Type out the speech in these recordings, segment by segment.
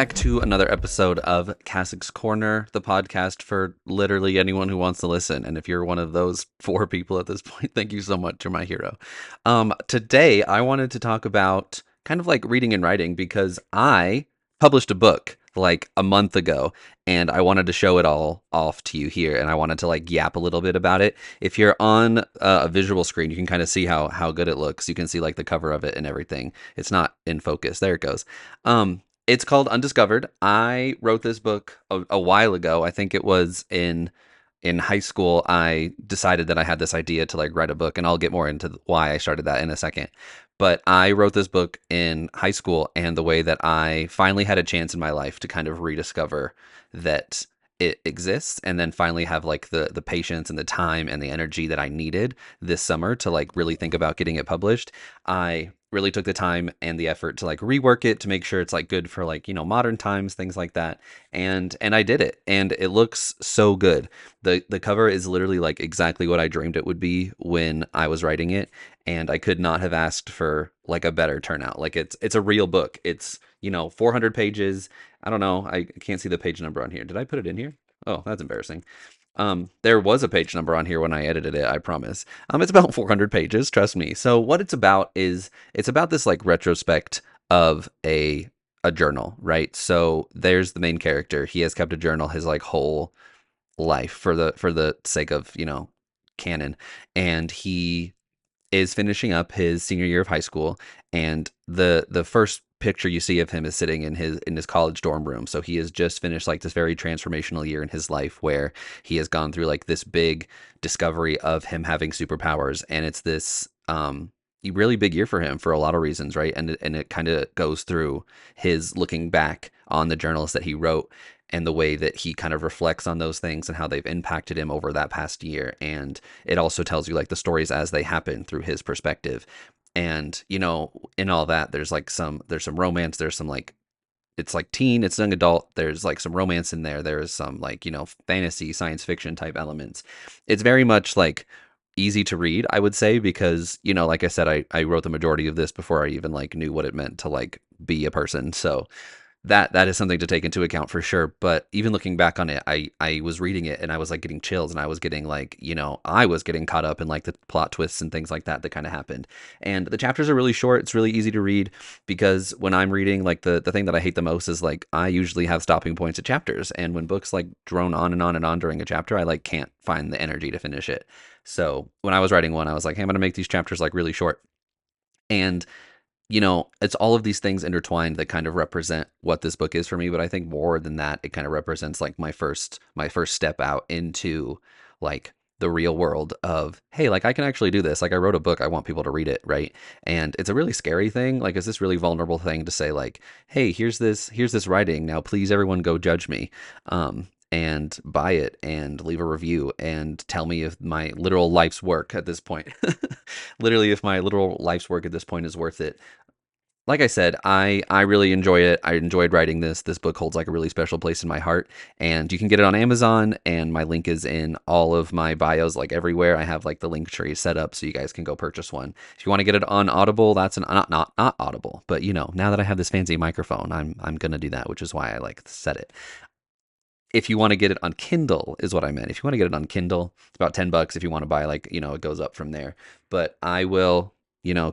back to another episode of Kassick's Corner, the podcast for literally anyone who wants to listen. And if you're one of those 4 people at this point, thank you so much. You're my hero. Today, I wanted to talk about kind of like reading and writing because I published a book like a month ago and I wanted to show it all off to you here. And I wanted to like yap a little bit about it. If you're on a visual screen, you can kind of see how good it looks. You can see like the cover of it and everything. It's not in focus. There it goes. It's called Undiscovered. I wrote this book a while ago. I think it was in high school. I decided that I had this idea to like write a book, and I'll get more into why I started that in a second. But I wrote this book in high school, and the way that I finally had a chance in my life to kind of rediscover that it exists, and then finally have like the patience and the time and the energy that I needed this summer to like really think about getting it published. I really took the time and the effort to like rework it to make sure it's like good for like, modern times, things like that. And I did it, and it looks so good. The cover is literally like exactly what I dreamed it would be when I was writing it, and I could not have asked for like a better turnout. Like it's a real book. It's 400 pages. I don't know. I can't see the page number on here. Did I put it in here? Oh, that's embarrassing. There was a page number on here when I edited it, I promise. It's about 400 pages, trust me. So what it's about is it's about this like retrospect of a journal, right? So there's the main character. He has kept a journal his like whole life for the sake of, canon. And he is finishing up his senior year of high school, and the first picture you see of him is sitting in his college dorm room. So he has just finished like this very transformational year in his life where he has gone through like this big discovery of him having superpowers, and it's this really big year for him for a lot of reasons, right? And it kind of goes through his looking back on the journals that he wrote and the way that he kind of reflects on those things and how they've impacted him over that past year. And it also tells you like the stories as they happen through his perspective. And, in all that, there's some romance, there's some like, it's like teen, it's young adult, there's like some romance in there. There's some like, fantasy, science fiction type elements. It's very much like easy to read, I would say, because, like I said, I wrote the majority of this before I even like knew what it meant to like be a person. So that is something to take into account for sure. But even looking back on it, I was reading it and I was like getting chills, and I was getting like, I was getting caught up in like the plot twists and things like that kind of happened. And the chapters are really short. It's really easy to read because when I'm reading, like the thing that I hate the most is like I usually have stopping points at chapters. And when books like drone on and on and on during a chapter, I like can't find the energy to finish it. So when I was writing one, I was like, hey, I'm going to make these chapters like really short. And it's all of these things intertwined that kind of represent what this book is for me. But I think more than that, it kind of represents like my first step out into like the real world of, hey, like I can actually do this. Like I wrote a book, I want people to read it, right? And it's a really scary thing. Like it's this really vulnerable thing to say like, hey, here's this writing. Now please everyone go judge me. And buy it and leave a review and tell me if my literal life's work at this point, literally if my literal life's work at this point is worth it. Like I said, I really enjoy it. I enjoyed writing this. This book holds like a really special place in my heart, and you can get it on Amazon, and my link is in all of my bios, like everywhere. I have like the link tree set up so you guys can go purchase one. If you want to get it on Audible, that's not Audible, but now that I have this fancy microphone, I'm gonna do that, which is why I like set it. If you want to get it on Kindle is what I meant. If you want to get it on Kindle, it's about $10. If you want to buy like, it goes up from there. But I will,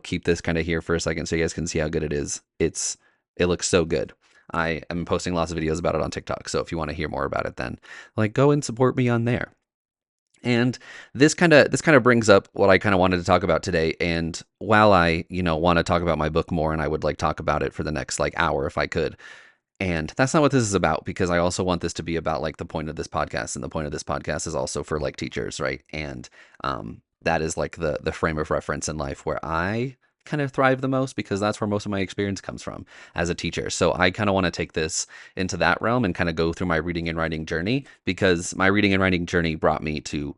keep this kind of here for a second so you guys can see how good it is. It looks so good. I am posting lots of videos about it on TikTok. So if you want to hear more about it, then like go and support me on there. And this kind of brings up what I kind of wanted to talk about today. And while I, want to talk about my book more, and I would like talk about it for the next like hour if I could, and that's not what this is about, because I also want this to be about like the point of this podcast. And the point of this podcast is also for like teachers, right? And that is like the frame of reference in life where I kind of thrive the most, because that's where most of my experience comes from as a teacher. So I kind of want to take this into that realm and kind of go through my reading and writing journey, because my reading and writing journey brought me to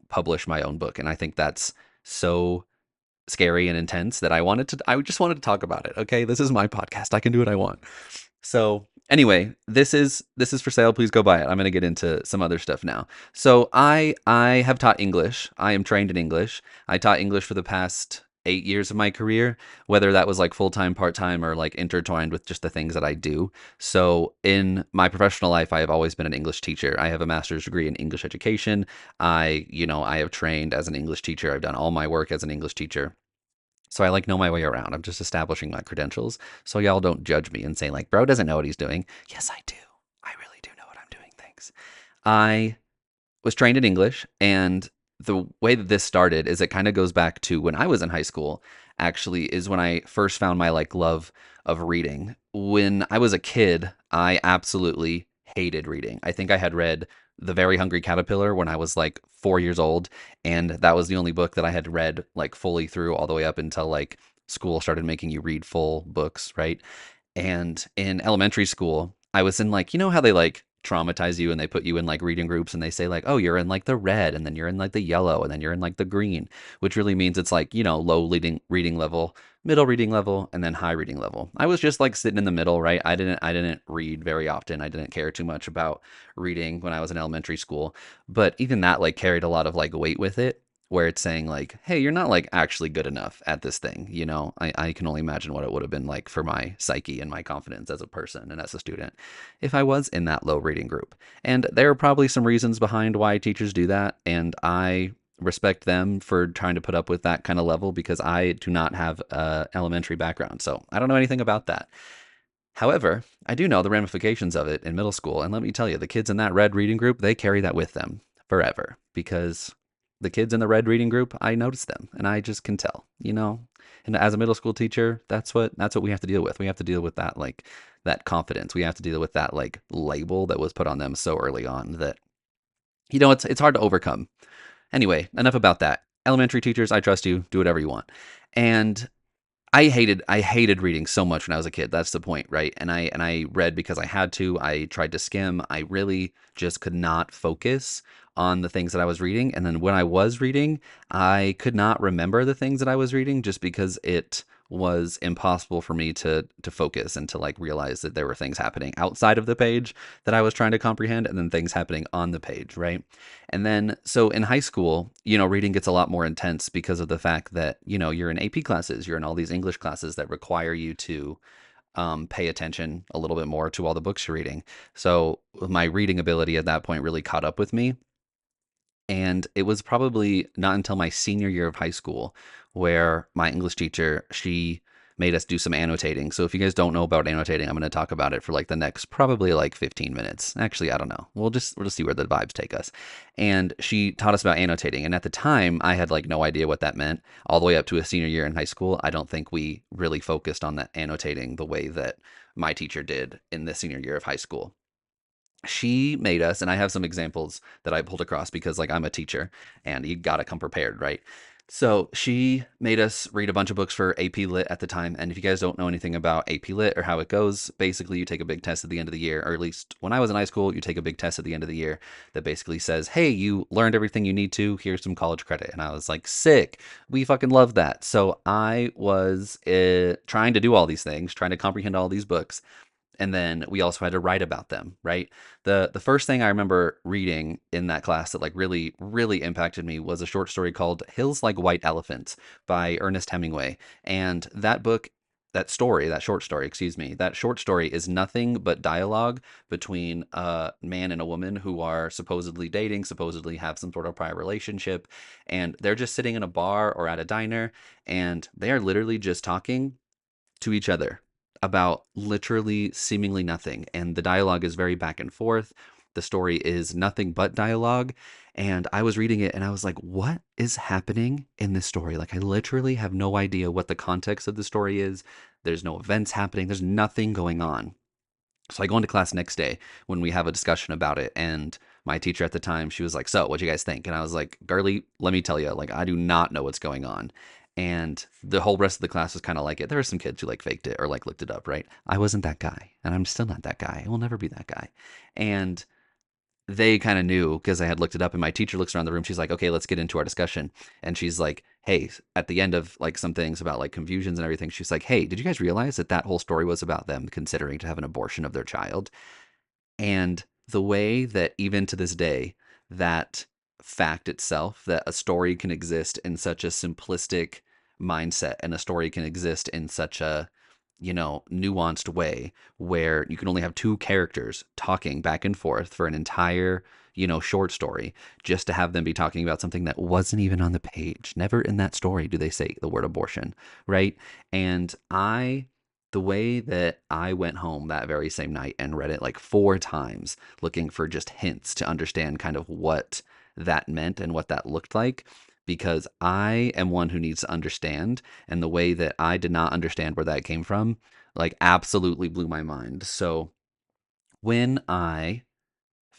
publish my own book. And I think that's so scary and intense that I just wanted to talk about it. Okay. This is my podcast. I can do what I want. So anyway, this is for sale. Please go buy it. I'm going to get into some other stuff now. So I have taught English. I am trained in English. I taught English for the past 8 years of my career, whether that was like full time, part time, or like intertwined with just the things that I do. So in my professional life, I have always been an English teacher. I have a master's degree in English education. I have trained as an English teacher. I've done all my work as an English teacher. So I like know my way around. I'm just establishing my credentials. So y'all don't judge me and say like, bro doesn't know what he's doing. Yes, I do. I really do know what I'm doing. Thanks. I was trained in English, and the way that this started is it kind of goes back to when I was in high school. Actually, is when I first found my like love of reading. When I was a kid, I absolutely hated reading. I think I had read The Very Hungry Caterpillar when I was like 4 years old, and that was the only book that I had read like fully through all the way up until like school started making you read full books, right? And in elementary school, I was in like, you know how they like traumatize you and they put you in like reading groups and they say like, oh, you're in like the red and then you're in like the yellow and then you're in like the green, which really means it's like, low reading level, middle reading level, and then high reading level. I was just like sitting in the middle, right? I didn't read very often. I didn't care too much about reading when I was in elementary school, but even that like carried a lot of like weight with it, where it's saying like, hey, you're not like actually good enough at this thing. I can only imagine what it would have been like for my psyche and my confidence as a person and as a student if I was in that low reading group. And there are probably some reasons behind why teachers do that. And I respect them for trying to put up with that kind of level because I do not have a elementary background. So I don't know anything about that. However, I do know the ramifications of it in middle school, and let me tell you, the kids in that red reading group, they carry that with them forever because the kids in the red reading group, I notice them and I just can tell. And as a middle school teacher, that's what we have to deal with. We have to deal with that like that confidence. We have to deal with that like label that was put on them so early on that it's hard to overcome. Anyway, enough about that. Elementary teachers, I trust you. Do whatever you want. And I hated reading so much when I was a kid. That's the point, right? And I read because I had to. I tried to skim. I really just could not focus on the things that I was reading. And then when I was reading, I could not remember the things that I was reading just because it was impossible for me to focus and to like realize that there were things happening outside of the page that I was trying to comprehend and then things happening on the page, right? And then, so in high school, reading gets a lot more intense because of the fact that, you're in AP classes, you're in all these English classes that require you to pay attention a little bit more to all the books you're reading. So my reading ability at that point really caught up with me. And it was probably not until my senior year of high school where my English teacher, she made us do some annotating. So if you guys don't know about annotating, I'm going to talk about it for like the next probably like 15 minutes. Actually, I don't know. We'll just see where the vibes take us. And she taught us about annotating. And at the time, I had like no idea what that meant. All the way up to a senior year in high school, I don't think we really focused on that annotating the way that my teacher did in the senior year of high school. She made us, and I have some examples that I pulled across because like I'm a teacher and you got to come prepared, right? So she made us read a bunch of books for AP Lit at the time. And if you guys don't know anything about AP Lit or how it goes, basically you take a big test at the end of the year, or at least when I was in high school, you take a big test at the end of the year that basically says, hey, you learned everything you need to. Here's some college credit. And I was like, sick. We fucking love that. So I was trying to do all these things, trying to comprehend all these books, and then we also had to write about them, right? The first thing I remember reading in that class that like really really impacted me was a short story called Hills Like White Elephants by Ernest Hemingway. And that book, that short story, excuse me, that short story is nothing but dialogue between a man and a woman who are supposedly dating, supposedly have some sort of prior relationship, and they're just sitting in a bar or at a diner, and they are literally just talking to each other about literally seemingly nothing. And the dialogue is very back and forth. The story is nothing but dialogue. And I was reading it and I was like, what is happening in this story? Like, I literally have no idea what the context of the story is. There's no events happening, there's nothing going on. So I go into class next day when we have a discussion about it, and my teacher at the time, she was like, so what'd you guys think? And I was like, girly, let me tell you, like, I do not know what's going on. And the whole rest of the class was kind of like it. There were some kids who like faked it or like looked it up, right? I wasn't that guy, and I'm still not that guy. I will never be that guy. And they kind of knew because I had looked it up, and my teacher looks around the room. She's like, okay, let's get into our discussion. And she's like, hey, at the end of like some things about like confusions and everything, she's like, hey, did you guys realize that that whole story was about them considering to have an abortion of their child? And the way that even to this day, that fact itself, that a story can exist in such a simplistic, mindset, and a story can exist in such a, nuanced way where you can only have two characters talking back and forth for an entire, short story, just to have them be talking about something that wasn't even on the page. Never in that story do they say the word abortion, right? And the way that I went home that very same night and read it like four times, looking for just hints to understand kind of what that meant and what that looked like, because I am one who needs to understand. And the way that I did not understand where that came from, like, absolutely blew my mind. So when I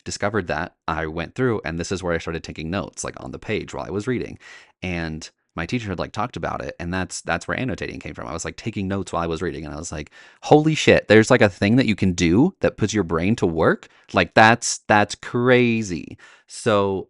discovered that, I went through, and this is where I started taking notes, like on the page while I was reading. And my teacher had like talked about it, and that's where annotating came from. I was like taking notes while I was reading, and I was like, holy shit, there's like a thing that you can do that puts your brain to work. Like that's crazy. So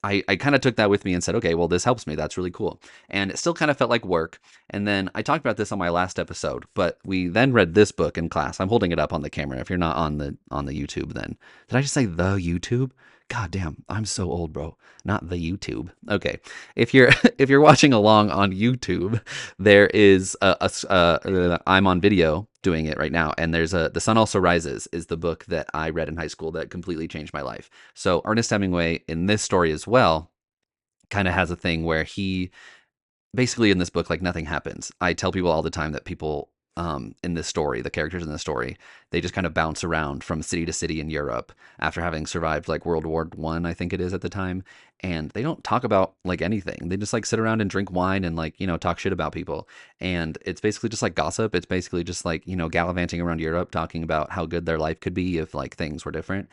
I kind of took that with me and said, okay, well, this helps me. That's really cool. And it still kind of felt like work. And then I talked about this on my last episode, but we then read this book in class. I'm holding it up on the camera. If you're not on the YouTube, then did I just say the YouTube? God damn, I'm so old, bro. Not the YouTube. Okay. If you're if you're watching along on YouTube, there is I'm on video doing it right now, and there's a The Sun Also Rises is the book that I read in high school that completely changed my life. So Ernest Hemingway in this story as well kind of has a thing where he basically, in this book, like, nothing happens. I tell people all the time that people in this story, the characters in this story, they just kind of bounce around from city to city in Europe after having survived like World War I think it is at the time, and they don't talk about like anything. They just like sit around and drink wine and like, talk shit about people. And it's basically just like gossip. It's basically just like, gallivanting around Europe talking about how good their life could be if like things were different.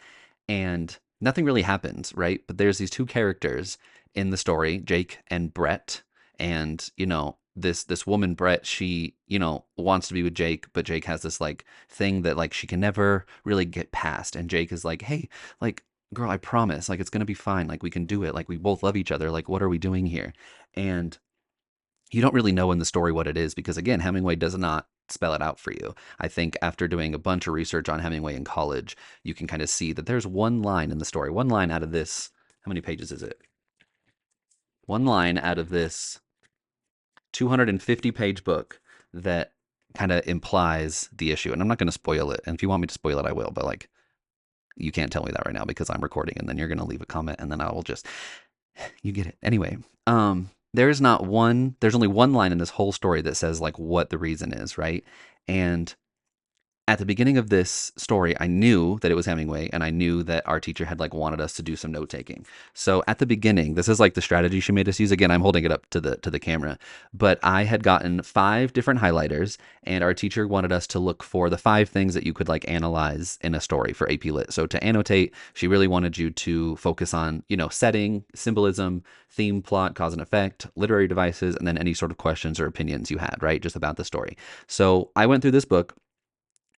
And nothing really happens, right? But there's these two characters in the story, Jake and Brett. And, this woman, Brett, she, wants to be with Jake, but Jake has this like thing that like she can never really get past. And Jake is like, hey, like, girl, I promise, like, it's gonna be fine. Like, we can do it. Like, we both love each other. Like, what are we doing here? And you don't really know in the story what it is, because again, Hemingway does not spell it out for you. I think after doing a bunch of research on Hemingway in college, you can kind of see that there's one line in the story, one line out of this. How many pages is it? One line out of this 250-page book that kind of implies the issue. And I'm not going to spoil it. And if you want me to spoil it, I will. But like, you can't tell me that right now because I'm recording, and then you're going to leave a comment, and then I will just, you get it. Anyway, there's only one line in this whole story that says like what the reason is, right? And at the beginning of this story, I knew that it was Hemingway, and I knew that our teacher had like wanted us to do some note taking. So at the beginning, this is like the strategy she made us use. Again, I'm holding it up to the camera, but I had gotten 5 different highlighters, and our teacher wanted us to look for the 5 things that you could like analyze in a story for AP Lit. So to annotate, she really wanted you to focus on, setting, symbolism, theme, plot, cause and effect, literary devices, and then any sort of questions or opinions you had, right? Just about the story. So I went through this book,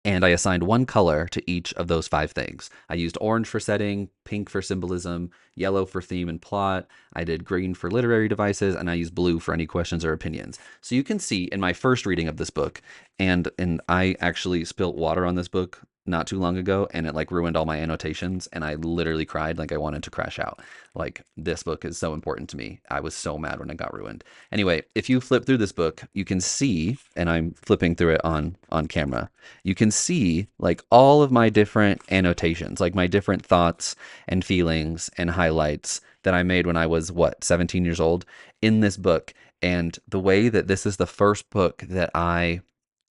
and I assigned one color to each of those 5 things. I used orange for setting, pink for symbolism, yellow for theme and plot. I did green for literary devices, and I used blue for any questions or opinions. So you can see in my first reading of this book, and I actually spilt water on this book not too long ago, and it like ruined all my annotations, and I literally cried, like I wanted to crash out. Like, this book is so important to me. I was so mad when it got ruined. Anyway, if you flip through this book, you can see, and I'm flipping through it on camera, you can see like all of my different annotations, like my different thoughts and feelings and highlights that I made when I was 17 years old in this book. And the way that this is the first book that I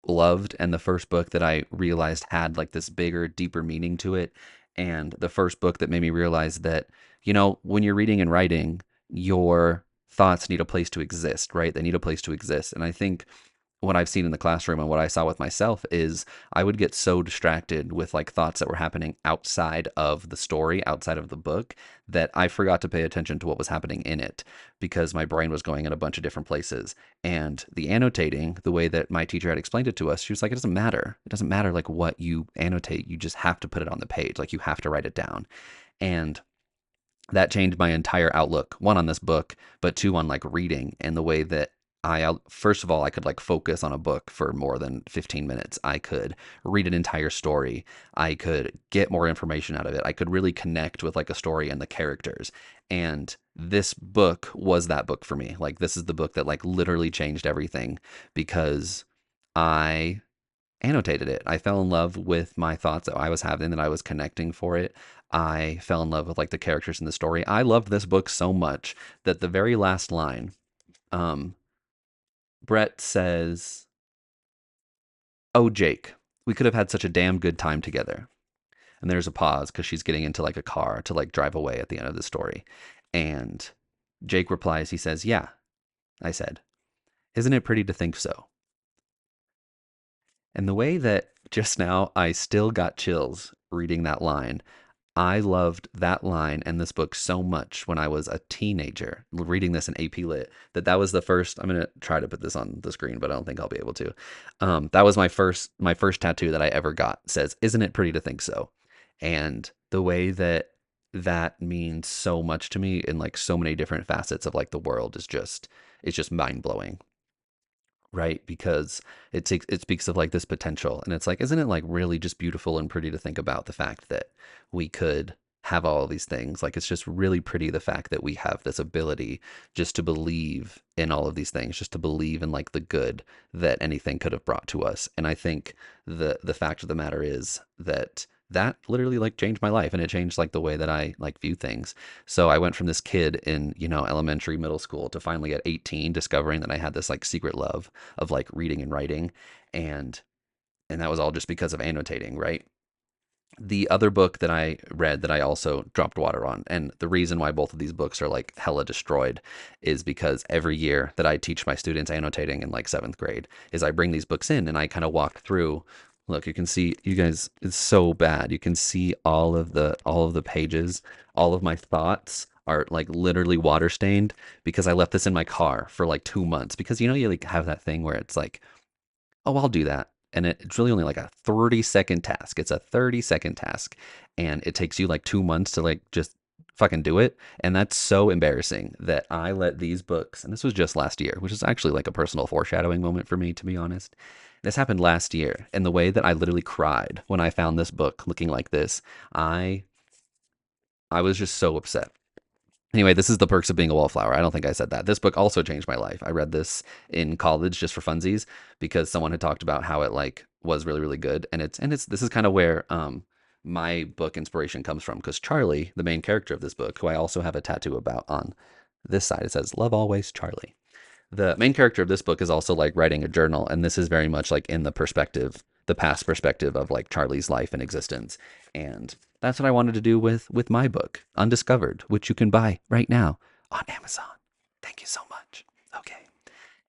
loved, and the first book that I realized had like this bigger, deeper meaning to it, and the first book that made me realize that, when you're reading and writing, your thoughts need a place to exist, right? They need a place to exist. And I think what I've seen in the classroom and what I saw with myself is I would get so distracted with like thoughts that were happening outside of the story, outside of the book, that I forgot to pay attention to what was happening in it, because my brain was going in a bunch of different places. And the annotating, the way that my teacher had explained it to us, she was like, it doesn't matter. It doesn't matter like what you annotate. You just have to put it on the page. Like, you have to write it down. And that changed my entire outlook, one, on this book, but two, on like reading, and the way that first of all, I could like focus on a book for more than 15 minutes. I could read an entire story. I could get more information out of it. I could really connect with like a story and the characters. And this book was that book for me. Like, this is the book that like literally changed everything because I annotated it. I fell in love with my thoughts that I was having, that I was connecting for it. I fell in love with like the characters in the story. I loved this book so much that the very last line, um, Brett says, "Oh, Jake, we could have had such a damn good time together." And there's a pause because she's getting into like a car to like drive away at the end of the story. And Jake replies, he says, "Yeah," I said, "isn't it pretty to think so?" And the way that just now I still got chills reading that line, I loved that line and this book so much when I was a teenager, reading this in AP Lit, that that was the first. I'm gonna try to put this on the screen, but I don't think I'll be able to. That was my first tattoo that I ever got. Says, "Isn't it pretty to think so?" And the way that that means so much to me in like so many different facets of like the world is just, it's just mind blowing, right? Because it speaks of like this potential, and it's like, isn't it like really just beautiful and pretty to think about the fact that we could have all of these things? Like, it's just really pretty, the fact that we have this ability just to believe in all of these things, just to believe in like the good that anything could have brought to us. And I think the fact of the matter is that that literally like changed my life, and it changed like the way that I like view things. So I went from this kid in, elementary, middle school, to finally at 18 discovering that I had this like secret love of like reading and writing, and that was all just because of annotating, right? The other book that I read that I also dropped water on, and the reason why both of these books are like hella destroyed, is because every year that I teach my students annotating in like seventh grade, is I bring these books in and I kind of walk through. Look, you can see, you guys, it's so bad. You can see all of the pages, all of my thoughts are like literally water stained because I left this in my car for like 2 months, because you like have that thing where it's like, oh, I'll do that. And it's really only like a 30-second task. It's a 30-second task. And it takes you like 2 months to like just fucking do it. And that's so embarrassing that I let these books, and this was just last year, which is actually like a personal foreshadowing moment for me, to be honest. This happened last year. And the way that I literally cried when I found this book looking like this, I I was just so upset. Anyway, this is The Perks of Being a Wallflower. I don't think I said that. This book also changed my life. I read this in college just for funsies because someone had talked about how it like was really really good, and it's this is kind of where my book inspiration comes from, because Charlie, the main character of this book, who I also have a tattoo about on this side, it says "Love always, Charlie." The main character of this book is also like writing a journal, and this is very much like in the perspective, the past perspective of like Charlie's life and existence. And that's what I wanted to do with my book, Undiscovered, which you can buy right now on Amazon. Thank you so much. Okay.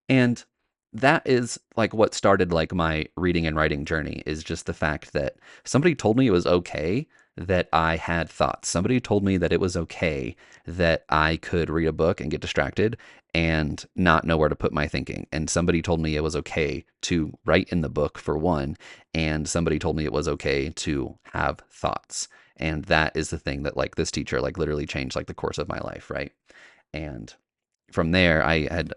And that is like what started like my reading and writing journey, is just the fact that somebody told me it was okay that I had thoughts. Somebody told me that it was okay that I could read a book and get distracted and not know where to put my thinking. And somebody told me it was okay to write in the book, for one, and somebody told me it was okay to have thoughts. And that is the thing that like this teacher like literally changed like the course of my life, right? And from there I had,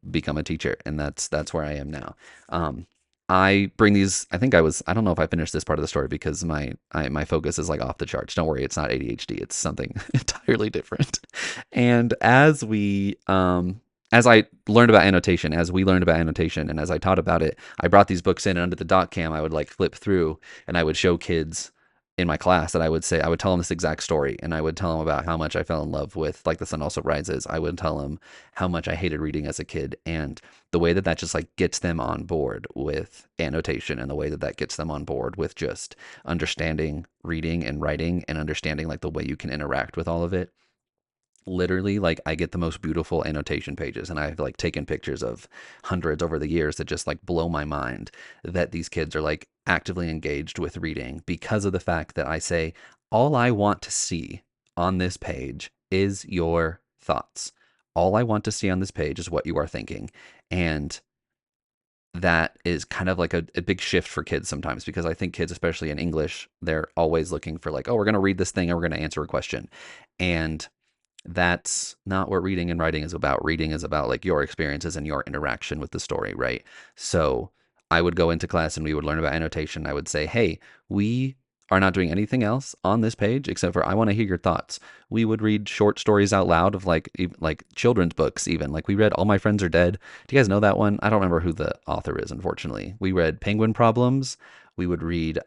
become a teacher, and that's where I am now. um I bring these, I don't know if I finished this part of the story because my focus is like off the charts. Don't worry, it's not ADHD, it's something entirely different. And as I learned about annotation, as we learned about annotation, and as I taught about it, I brought these books in, and under the dot cam I would like flip through, and I would show kids in my class that I would tell them this exact story, and I would tell them about how much I fell in love with like The Sun Also Rises. I would tell them how much I hated reading as a kid, and the way that that just like gets them on board with annotation, and the way that that gets them on board with just understanding reading and writing, and understanding like the way you can interact with all of it. Literally, like, I get the most beautiful annotation pages, and I've like taken pictures of hundreds over the years that just like blow my mind, that these kids are like actively engaged with reading because of the fact that I say, all I want to see on this page is your thoughts. All I want to see on this page is what you are thinking. And that is kind of like a big shift for kids sometimes, because I think kids, especially in English, they're always looking for like, oh, we're going to read this thing and we're going to answer a question. And that's not what reading and writing is about. Reading is about like your experiences and your interaction with the story, right? So I would go into class and we would learn about annotation. I would say, hey, we are not doing anything else on this page except for I want to hear your thoughts. We would read short stories out loud of like children's books even. Like we read All My Friends Are Dead. Do you guys know that one? I don't remember who the author is, unfortunately. We read Penguin Problems. We would read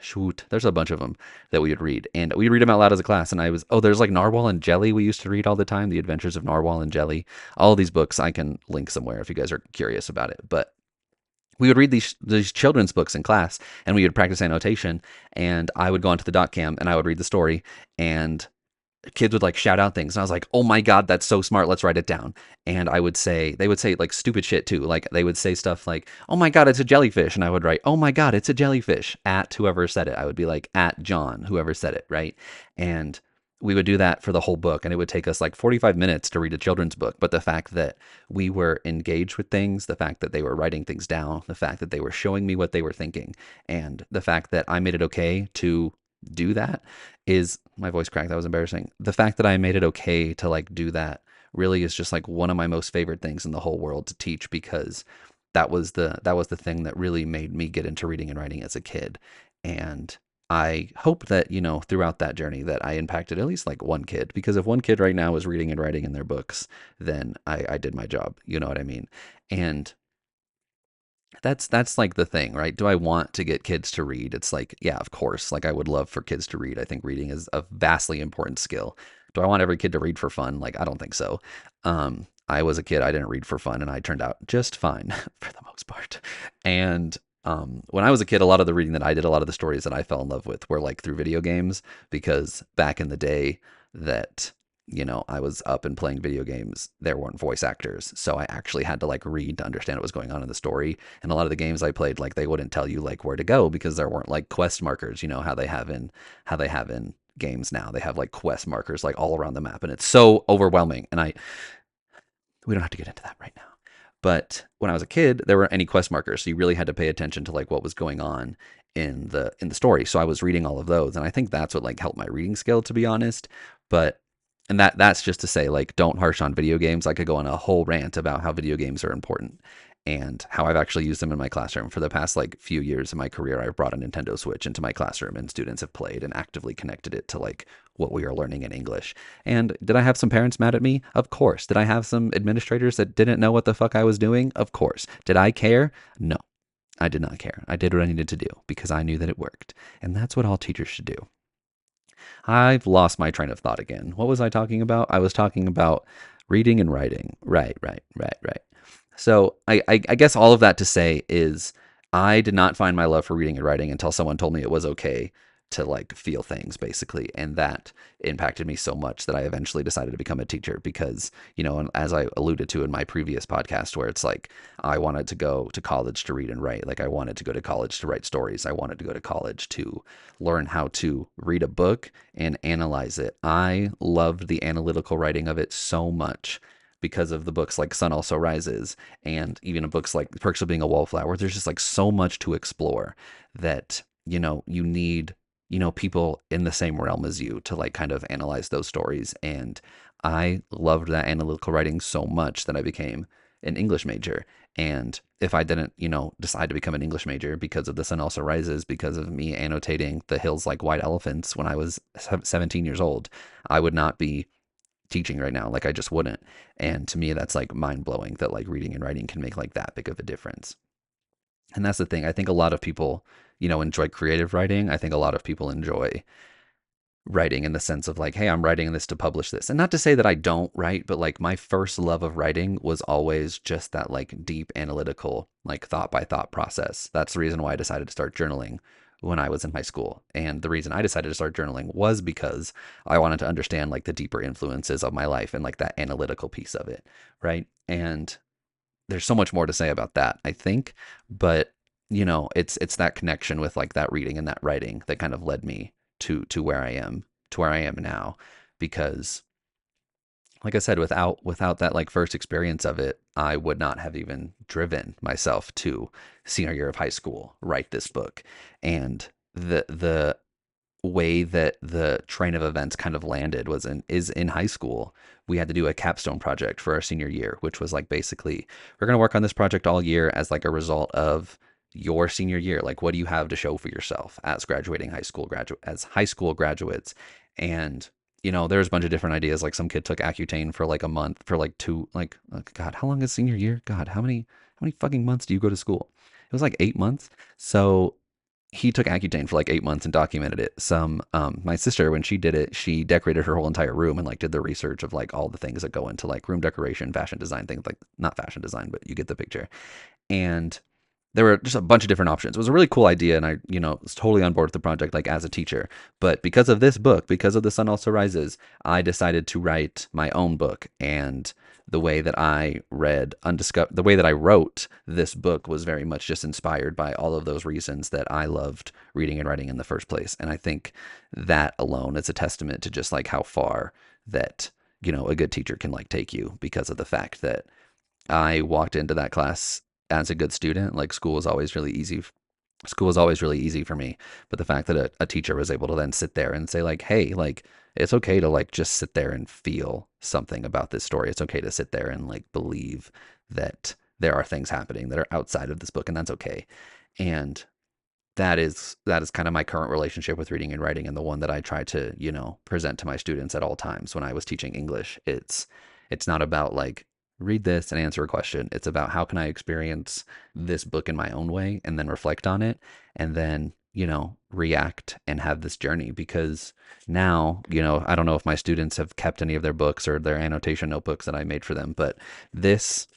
shoot, there's a bunch of them that we would read, and we'd read them out loud as a class. And there's like Narwhal and Jelly we used to read all the time, The Adventures of Narwhal and Jelly. All of these books I can link somewhere if you guys are curious about it. But we would read these children's books in class, and we would practice annotation. And I would go onto the dot cam and I would read the story, and kids would like shout out things, and I was like, oh my god, that's so smart, let's write it down. And they would say like stupid shit too, like they would say stuff like, oh my god, it's a jellyfish, and I would write, oh my god, it's a jellyfish, at whoever said it. I would be like, at John, whoever said it, right? And we would do that for the whole book, and it would take us like 45 minutes to read a children's book. But the fact that we were engaged with things, the fact that they were writing things down, the fact that they were showing me what they were thinking, and the fact that I made it okay to do that is my voice cracked. That was embarrassing. The fact that I made it okay to like do that really is just like one of my most favorite things in the whole world to teach, because that was the thing that really made me get into reading and writing as a kid. And I hope that, throughout that journey that I impacted at least like one kid, because if one kid right now is reading and writing in their books, then I did my job. You know what I mean? And that's like the thing, right? Do I want to get kids to read? It's like, yeah, of course. Like I would love for kids to read. I think reading is a vastly important skill. Do I want every kid to read for fun? Like I don't think so. I was a kid, I didn't read for fun, and I turned out just fine for the most part. And when I was a kid, a lot of the reading that I did, a lot of the stories that I fell in love with were like through video games, because back in the day that I was up and playing video games, there weren't voice actors. So I actually had to like read to understand what was going on in the story. And a lot of the games I played, like they wouldn't tell you like where to go, because there weren't like quest markers, how they have in games now. They have like quest markers like all around the map, and it's so overwhelming. And we don't have to get into that right now. But when I was a kid, there weren't any quest markers, so you really had to pay attention to like what was going on in the story. So I was reading all of those, and I think that's what like helped my reading skill, to be honest. But and that's just to say, like, don't harsh on video games. I could go on a whole rant about how video games are important and how I've actually used them in my classroom. For the past like few years in my career, I've brought a Nintendo Switch into my classroom, and students have played and actively connected it to like what we are learning in English. And did I have some parents mad at me? Of course. Did I have some administrators that didn't know what the fuck I was doing? Of course. Did I care? No, I did not care. I did what I needed to do because I knew that it worked. And that's what all teachers should do. I've lost my train of thought again. What was I talking about? I was talking about reading and writing. Right, right, right, right. So I guess all of that to say is I did not find my love for reading and writing until someone told me it was okay to like feel things, basically. And that impacted me so much that I eventually decided to become a teacher, because, as I alluded to in my previous podcast, where it's like I wanted to go to college to read and write. Like I wanted to go to college to write stories. I wanted to go to college to learn how to read a book and analyze it. I loved the analytical writing of it so much because of the books like Sun Also Rises, and even books like Perks of Being a Wallflower. There's just like so much to explore that, you need, people in the same realm as you to like kind of analyze those stories. And I loved that analytical writing so much that I became an English major. And if I didn't, decide to become an English major because of The Sun Also Rises, because of me annotating the hills like white elephants when I was 17 years old, I would not be teaching right now. Like I just wouldn't. And to me, that's like mind blowing that like reading and writing can make like that big of a difference. And that's the thing. I think a lot of people, enjoy creative writing. I think a lot of people enjoy writing in the sense of like, hey, I'm writing this to publish this. And not to say that I don't write, but like my first love of writing was always just that like deep analytical, like thought by thought process. That's the reason why I decided to start journaling when I was in high school. And the reason I decided to start journaling was because I wanted to understand like the deeper influences of my life and like that analytical piece of it. Right. And there's so much more to say about that, I think. But it's that connection with like that reading and that writing that kind of led me to where I am now. Because like I said, without that like first experience of it, I would not have even driven myself to senior year of high school write this book. And the way that the train of events kind of landed is in high school. We had to do a capstone project for our senior year, which was like basically we're going to work on this project all year as like a result of your senior year. Like, what do you have to show for yourself as high school graduates? And there's a bunch of different ideas. Like, some kid took Accutane for like a month, for like two, like, God, how long is senior year? God, how many fucking months do you go to school? It was like 8 months. So he took Accutane for like 8 months and documented it. My sister, when she did it, she decorated her whole entire room and like did the research of like all the things that go into like room decoration, fashion design, things like, not fashion design, but you get the picture. And there were just a bunch of different options. It was a really cool idea, and I, was totally on board with the project, like as a teacher. But because of this book, because of The Sun Also Rises, I decided to write my own book. And the way that I wrote this book was very much just inspired by all of those reasons that I loved reading and writing in the first place. And I think that alone is a testament to just like how far that, a good teacher can like take you, because of the fact that I walked into that class as a good student. Like, school was always really easy. School was always really easy for me. But the fact that a teacher was able to then sit there and say, like, hey, like, it's okay to like just sit there and feel something about this story. It's okay to sit there and like believe that there are things happening that are outside of this book, and that's okay. And that is kind of my current relationship with reading and writing, and the one that I try to, present to my students at all times when I was teaching English. It's not about like, read this and answer a question. It's about, how can I experience this book in my own way and then reflect on it, and then, react and have this journey. Because now, I don't know if my students have kept any of their books or their annotation notebooks that I made for them, but this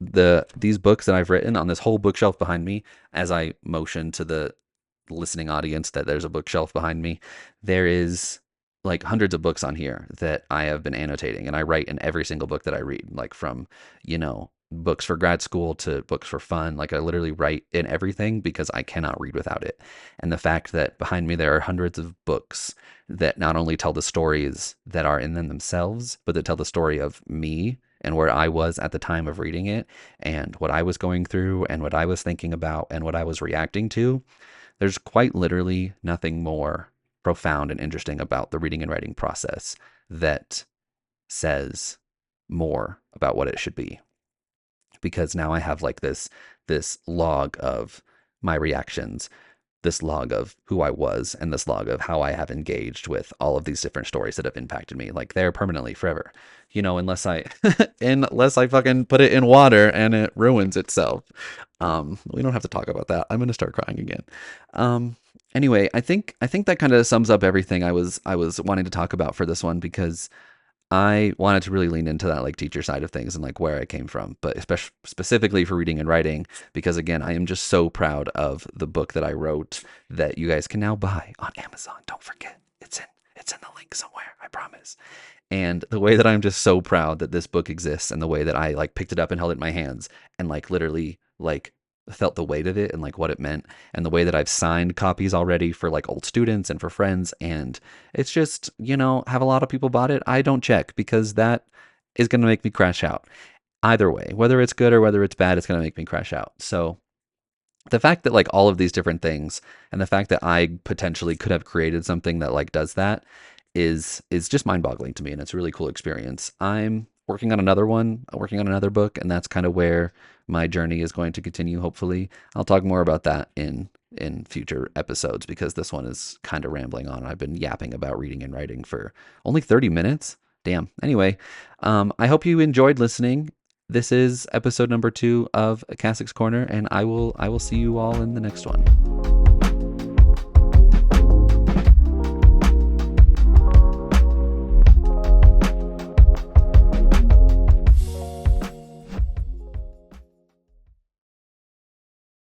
these books that I've written on this whole bookshelf behind me, as I motion to the listening audience that there's a bookshelf behind me, there is like hundreds of books on here that I have been annotating, and I write in every single book that I read, like from, books for grad school to books for fun. Like, I literally write in everything because I cannot read without it. And the fact that behind me there are hundreds of books that not only tell the stories that are in them themselves, but that tell the story of me and where I was at the time of reading it, and what I was going through, and what I was thinking about, and what I was reacting to. There's quite literally nothing more profound and interesting about the reading and writing process that says more about what it should be. Because now I have like this log of my reactions, this log of who I was, and this log of how I have engaged with all of these different stories that have impacted me. Like, they're permanently forever, unless I unless I fucking put it in water and it ruins itself. We don't have to talk about that. I'm gonna start crying again. Um, anyway, I think that kind of sums up everything I was wanting to talk about for this one, because I wanted to really lean into that like teacher side of things and like where I came from, but especially specifically for reading and writing, because again, I am just so proud of the book that I wrote, that you guys can now buy on Amazon. Don't forget, it's in the link somewhere, I promise. And the way that I'm just so proud that this book exists, and the way that I like picked it up and held it in my hands and like literally like felt the weight of it and like what it meant, and the way that I've signed copies already for like old students and for friends. And it's just, have a lot of people bought it? I don't check, because that is going to make me crash out. Either way, whether it's good or whether it's bad, it's going to make me crash out. So the fact that like all of these different things, and the fact that I potentially could have created something that like does that, is just mind-boggling to me, and it's a really cool experience. I'm working on another one, working on another book, and that's kind of where my journey is going to continue. Hopefully, I'll talk more about that in future episodes, because this one is kind of rambling on. I've been yapping about reading and writing for only 30 minutes. Damn. Anyway, I hope you enjoyed listening. This is episode number 2 of Kassick's Corner, and I will see you all in the next one.